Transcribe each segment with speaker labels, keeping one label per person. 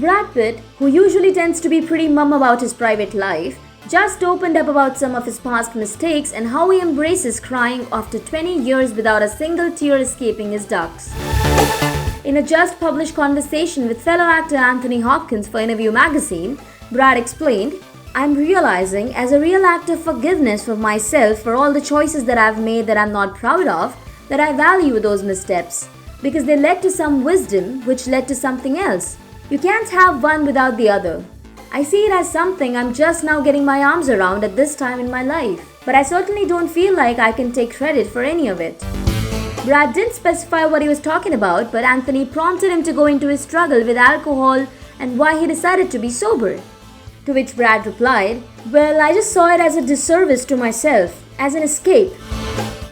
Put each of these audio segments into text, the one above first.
Speaker 1: Brad Pitt, who usually tends to be pretty mum about his private life, just opened up about some of his past mistakes and how he embraces crying after 20 years without a single tear escaping his ducts. In a just published conversation with fellow actor Anthony Hopkins for Interview magazine, Brad explained, "I'm realizing as a real act of forgiveness for myself for all the choices that I've made that I'm not proud of, that I value those missteps, because they led to some wisdom which led to something else. You can't have one without the other. I see it as something I'm just now getting my arms around at this time in my life, but I certainly don't feel like I can take credit for any of it." Brad didn't specify what he was talking about, but Anthony prompted him to go into his struggle with alcohol and why he decided to be sober. To which Brad replied, "Well, I just saw it as a disservice to myself, as an escape."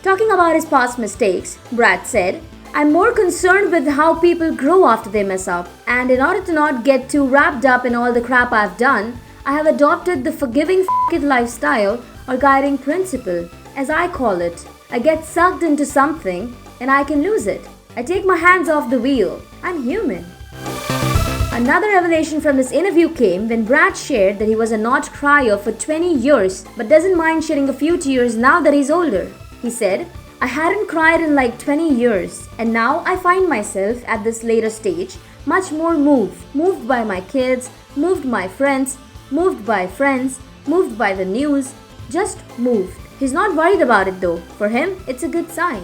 Speaker 1: Talking about his past mistakes, Brad said, "I'm more concerned with how people grow after they mess up, and in order to not get too wrapped up in all the crap I've done, I have adopted the forgiving f it lifestyle or guiding principle, as I call it. I get sucked into something and I can lose it. I take my hands off the wheel. I'm human." Another revelation from this interview came when Brad shared that he was a not crier for 20 years but doesn't mind shedding a few tears now that he's older. He said, "I hadn't cried in like 20 years, and now I find myself at this later stage much more moved by my kids, moved by friends, moved by the news, just moved." He's not worried about it though. For him, it's a good sign.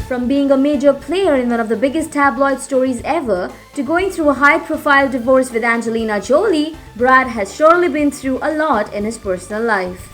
Speaker 1: From being a major player in one of the biggest tabloid stories ever to going through a high-profile divorce with Angelina Jolie, Brad has surely been through a lot in his personal life.